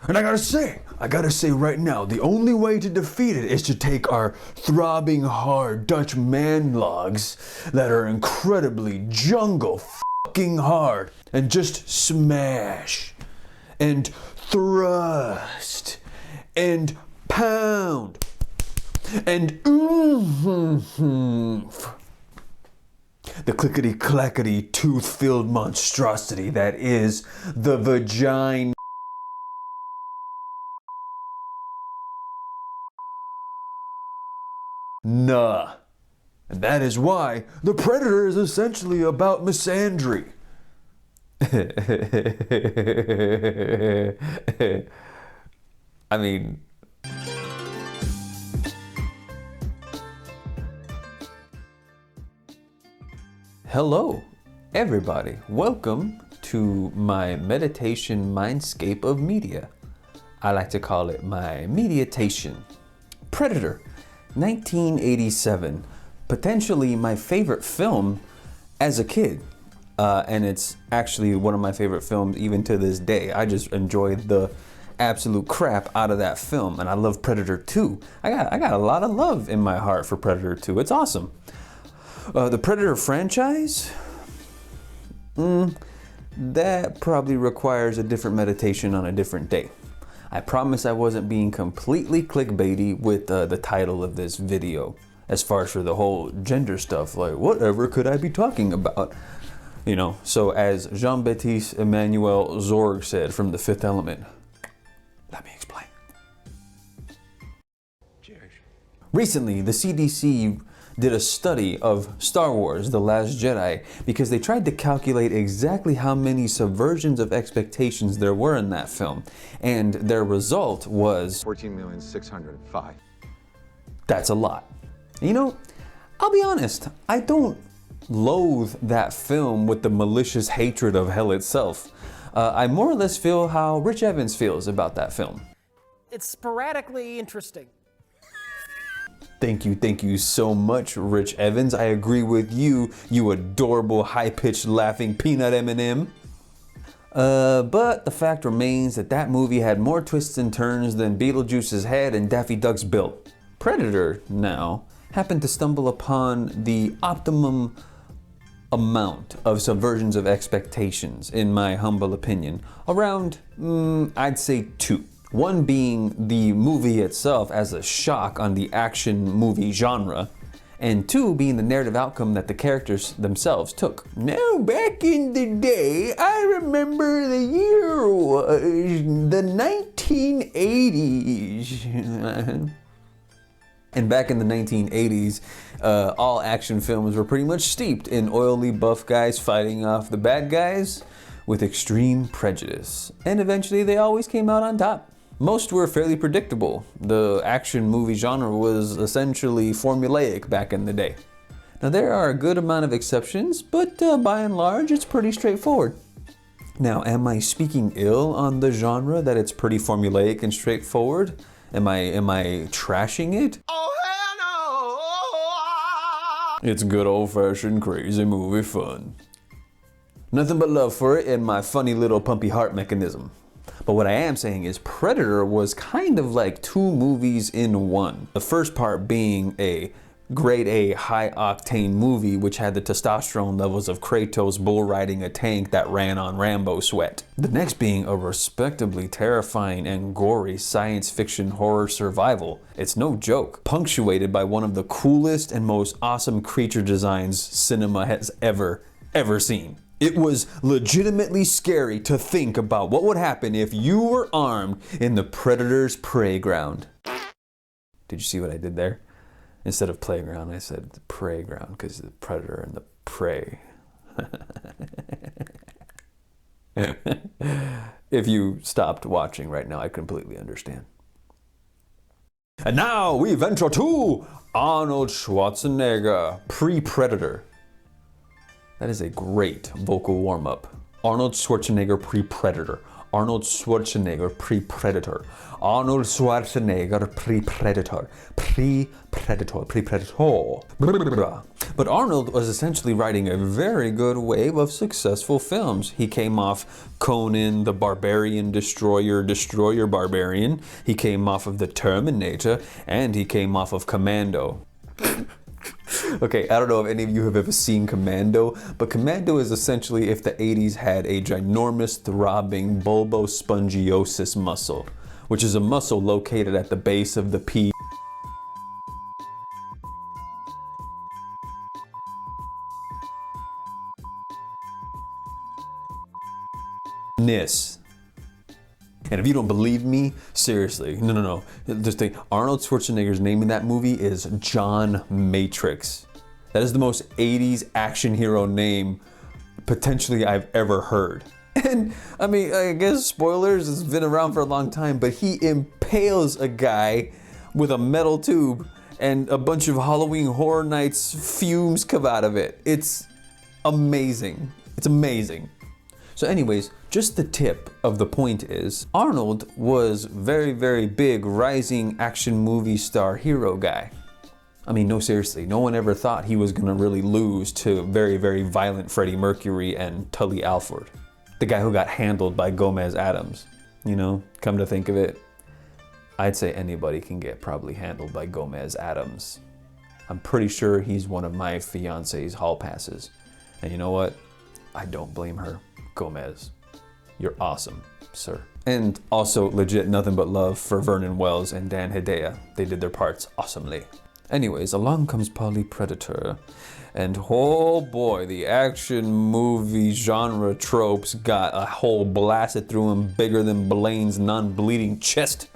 And I gotta say right now, the only way to defeat it is to take our throbbing hard Dutch man logs that are incredibly jungle fucking hard and just smash and thrust and pound and the clickety-clackety tooth-filled monstrosity that is the vagina. Nah. And that is why The Predator is essentially about misandry. I mean... Hello, everybody. Welcome to my meditation mindscape of media. I like to call it my mediatation. Predator, 1987. Potentially my favorite film as a kid. And it's actually one of my favorite films even to this day. I just enjoyed the absolute crap out of that film. And I love Predator 2. I got a lot of love in my heart for Predator 2. It's awesome. The Predator franchise? That probably requires a different meditation on a different day. I promise I wasn't being completely clickbaity with the title of this video. As far as for the whole gender stuff, like whatever could I be talking about? You know, so as Jean-Baptiste Emmanuel Zorg said from The Fifth Element, let me explain. Cheers. Recently, the CDC did a study of Star Wars: The Last Jedi because they tried to calculate exactly how many subversions of expectations there were in that film. And their result was 14,605,000. That's a lot. You know, I'll be honest, I don't loathe that film with the malicious hatred of hell itself. I more or less feel how Rich Evans feels about that film. It's sporadically interesting. Thank you so much, Rich Evans. I agree with you, you adorable, high-pitched, laughing peanut M&M. But the fact remains that that movie had more twists and turns than Beetlejuice's head and Daffy Duck's bill. Predator, now, happened to stumble upon the optimum amount of subversions of expectations, in my humble opinion. Around, I'd say 2. One being the movie itself as a shock on the action movie genre, and 2 being the narrative outcome that the characters themselves took. Now, back in the day, I remember the year was the 1980s. And back in the 1980s, all action films were pretty much steeped in oily buff guys fighting off the bad guys with extreme prejudice. And eventually they always came out on top. Most were fairly predictable. The action movie genre was essentially formulaic back in the day. Now there are a good amount of exceptions, but by and large it's pretty straightforward. Now, am I speaking ill on the genre that it's pretty formulaic and straightforward? Am I trashing it? Oh, hell no! It's good old-fashioned crazy movie fun. Nothing but love for it and my funny little pumpy heart mechanism. But what I am saying is Predator was kind of like 2 movies in one. The first part being a grade A high-octane movie which had the testosterone levels of Kratos bull riding a tank that ran on Rambo sweat. The next being a respectably terrifying and gory science fiction horror survival. It's no joke, punctuated by one of the coolest and most awesome creature designs cinema has ever seen. It was legitimately scary to think about what would happen if you were armed in the Predator's prey ground. Did you see what I did there? Instead of playground, I said the prey ground because the predator and the prey. If you stopped watching right now, I completely understand. And now we venture to Arnold Schwarzenegger, pre-Predator. That is a great vocal warm-up. Arnold Schwarzenegger pre-Predator. Arnold Schwarzenegger pre-Predator. Arnold Schwarzenegger pre-Predator. Pre-Predator. Pre-Predator. But Arnold was essentially riding a very good wave of successful films. He came off Conan the Barbarian Destroyer Barbarian. He came off of The Terminator, and he came off of Commando. Okay, I don't know if any of you have ever seen Commando, but Commando is essentially if the 80s had a ginormous throbbing bulbospongiosis muscle, which is a muscle located at the base of the penis. And if you don't believe me, seriously, no. Just think, Arnold Schwarzenegger's name in that movie is John Matrix. That is the most 80s action hero name potentially I've ever heard. And I mean, I guess spoilers, it's been around for a long time, but he impales a guy with a metal tube and a bunch of Halloween Horror Nights fumes come out of it. It's amazing. It's amazing. So anyways, just the tip of the point is, Arnold was very, very big rising action movie star hero guy. I mean, no, seriously, no one ever thought he was gonna really lose to very, very violent Freddie Mercury and Tully Alford. The guy who got handled by Gomez Addams. You know, come to think of it, I'd say anybody can get probably handled by Gomez Addams. I'm pretty sure he's one of my fiance's hall passes. And you know what? I don't blame her. Gomez, you're awesome, sir. And also legit nothing but love for Vernon Wells and Dan Hedaya. They did their parts awesomely. Anyways, along comes Polly Predator, and oh boy, the action movie genre tropes got a hole blasted through him bigger than Blaine's non-bleeding chest.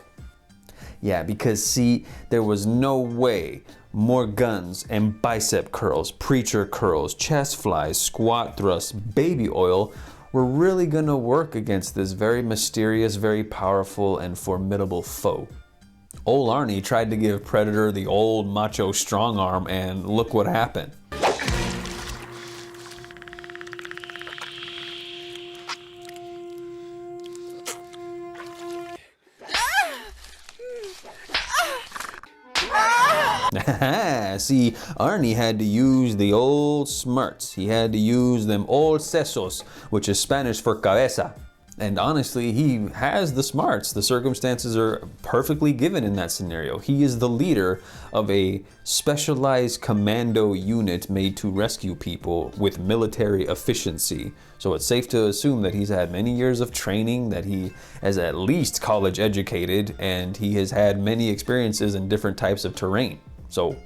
Yeah, because see, there was no way more guns and bicep curls, preacher curls, chest flies, squat thrusts, baby oil were really gonna work against this very mysterious, very powerful, and formidable foe. Old Arnie tried to give Predator the old macho strong arm, and look what happened. See, Arnie had to use the old smarts. He had to use them old sesos, which is Spanish for cabeza. And honestly, he has the smarts. The circumstances are perfectly given in that scenario. He is the leader of a specialized commando unit made to rescue people with military efficiency. So it's safe to assume that he's had many years of training, that he is at least college educated, and he has had many experiences in different types of terrain. So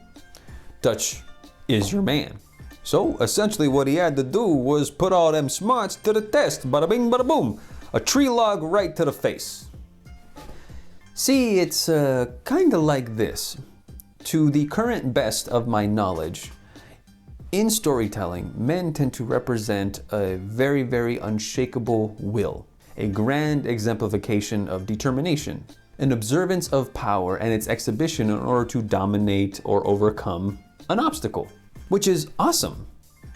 Dutch is your man. So essentially what he had to do was put all them smarts to the test. Bada bing, bada boom. A tree log right to the face. See, it's kind of like this. To the current best of my knowledge, in storytelling, men tend to represent a very, very unshakable will, a grand exemplification of determination, an observance of power and its exhibition in order to dominate or overcome an obstacle, which is awesome.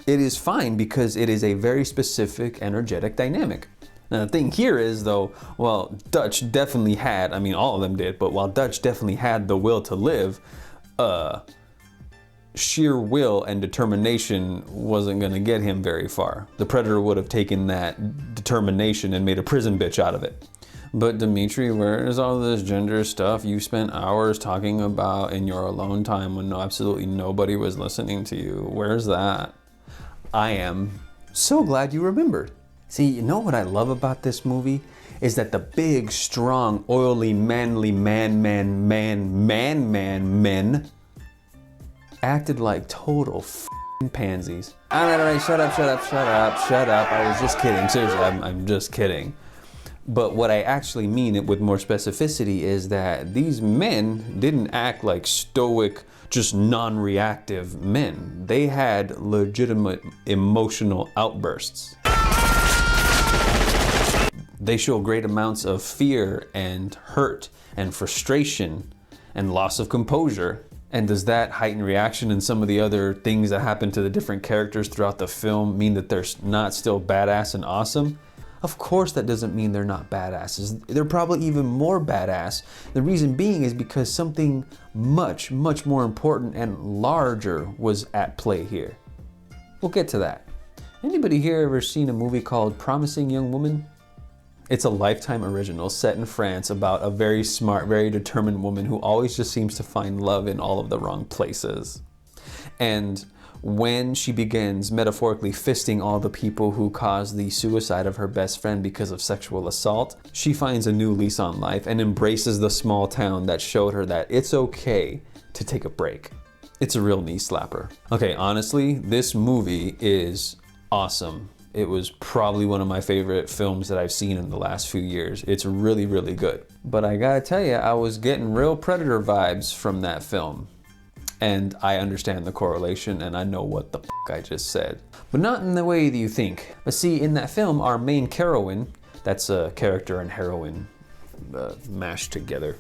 It is fine because it is a very specific, energetic dynamic. Now the thing here is though, well, Dutch definitely had, I mean all of them did, but while Dutch definitely had the will to live, sheer will and determination wasn't gonna get him very far. The Predator would have taken that determination and made a prison bitch out of it. But Dimitri, where's all this gender stuff you spent hours talking about in your alone time when absolutely nobody was listening to you? Where's that? I am so glad you remembered. See, you know what I love about this movie? Is that the big, strong, oily, manly men acted like total f***ing pansies. All right, shut up. I was just kidding. Seriously, I'm just kidding. But what I actually mean with more specificity is that these men didn't act like stoic, just non-reactive men. They had legitimate emotional outbursts. They show great amounts of fear and hurt and frustration and loss of composure. And does that heightened reaction and some of the other things that happen to the different characters throughout the film mean that they're not still badass and awesome? Of course that doesn't mean they're not badasses. They're probably even more badass. The reason being is because something much, much more important and larger was at play here. We'll get to that. Anybody here ever seen a movie called Promising Young Woman? It's a Lifetime original set in France about a very smart, very determined woman who always just seems to find love in all of the wrong places. And when she begins metaphorically fisting all the people who caused the suicide of her best friend because of sexual assault, she finds a new lease on life and embraces the small town that showed her that it's okay to take a break. It's a real knee slapper. Okay, honestly, this movie is awesome. It was probably one of my favorite films that I've seen in the last few years. It's really, really good. But I gotta tell you, I was getting real Predator vibes from that film. And I understand the correlation and I know what the fuck I just said. But not in the way that you think. But see, in that film, our main heroine, that's a character and heroine mashed together.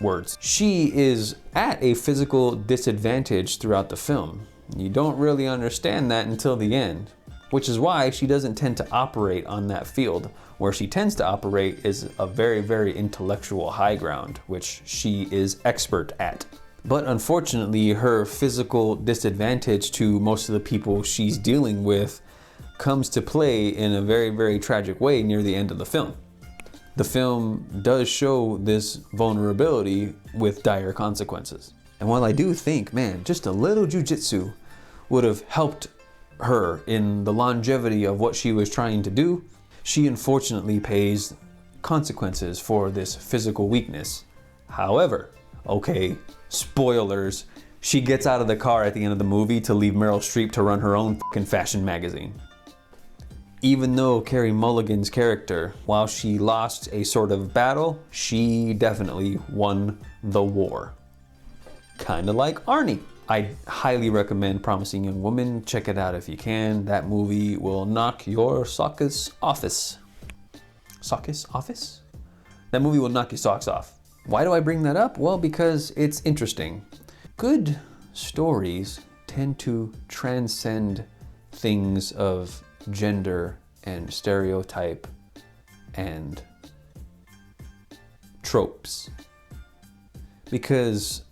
Words. She is at a physical disadvantage throughout the film. You don't really understand that until the end, which is why she doesn't tend to operate on that field. Where she tends to operate is a very, very intellectual high ground, which she is expert at. But unfortunately, her physical disadvantage to most of the people she's dealing with comes to play in a very, very tragic way near the end of the film. The film does show this vulnerability with dire consequences. And while I do think, man, just a little jujitsu would have helped her in the longevity of what she was trying to do, she unfortunately pays consequences for this physical weakness. However, okay, spoilers, she gets out of the car at the end of the movie to leave Meryl Streep to run her own fucking fashion magazine. Even though Carey Mulligan's character, while she lost a sort of battle, she definitely won the war. Kinda like Arnie. I highly recommend Promising Young Woman. Check it out if you can. That movie will knock your socks office. Socks office? That movie will knock your socks off. Why do I bring that up? Well, because it's interesting. Good stories tend to transcend things of gender and stereotype and tropes. Because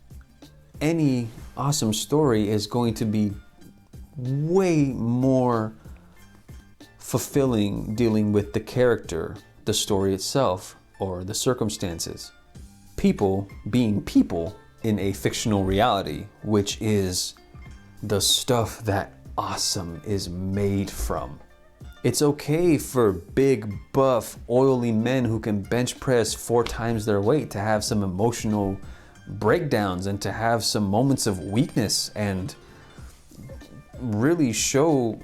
any awesome story is going to be way more fulfilling dealing with the character, the story itself, or the circumstances. People being people in a fictional reality, which is the stuff that awesome is made from. It's okay for big, buff, oily men who can bench press 4 times their weight to have some emotional breakdowns and to have some moments of weakness and really show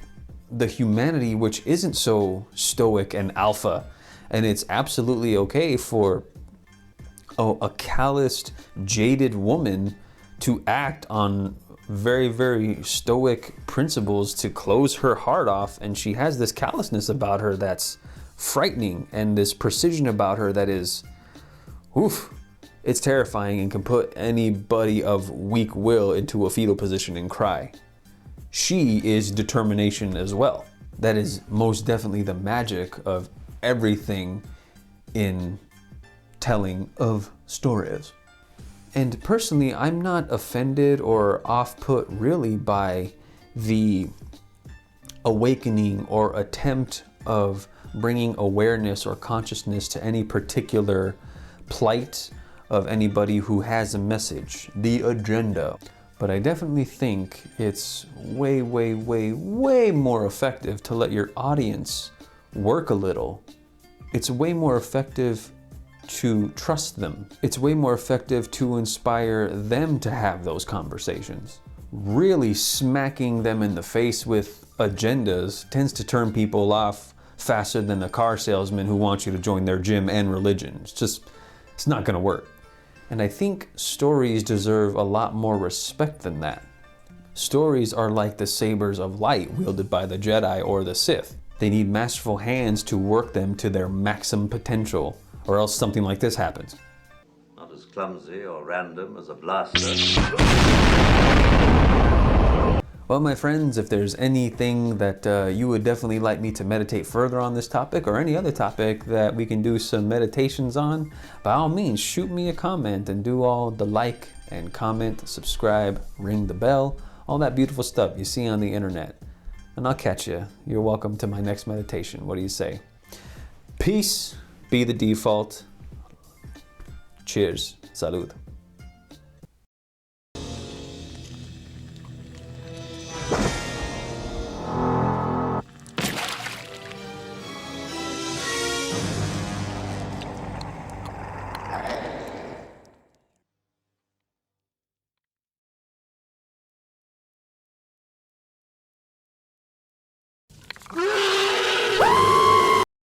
the humanity which isn't so stoic and alpha. And it's absolutely okay for a calloused, jaded woman to act on very, very stoic principles to close her heart off, and she has this callousness about her that's frightening and this precision about her that is, oof, it's terrifying and can put anybody of weak will into a fetal position and cry. She is determination as well. That is most definitely the magic of everything in telling of stories. And personally, I'm not offended or off-put really by the awakening or attempt of bringing awareness or consciousness to any particular plight of anybody who has a message, the agenda. But I definitely think it's way, way, way, way more effective to let your audience work a little. It's way more effective to trust them. It's way more effective to inspire them to have those conversations. Really smacking them in the face with agendas tends to turn people off faster than a car salesman who wants you to join their gym and religion. It's not gonna work. And I think stories deserve a lot more respect than that. Stories are like the sabers of light wielded by the Jedi or the Sith. They need masterful hands to work them to their maximum potential, or else something like this happens. Not as clumsy or random as a blaster. Well, my friends, if there's anything that you would definitely like me to meditate further on this topic, or any other topic that we can do some meditations on, by all means, shoot me a comment and do all the like and comment, subscribe, ring the bell, all that beautiful stuff you see on the internet. And I'll catch you. You're welcome to my next meditation. What do you say? Peace be the default. Cheers. Salud.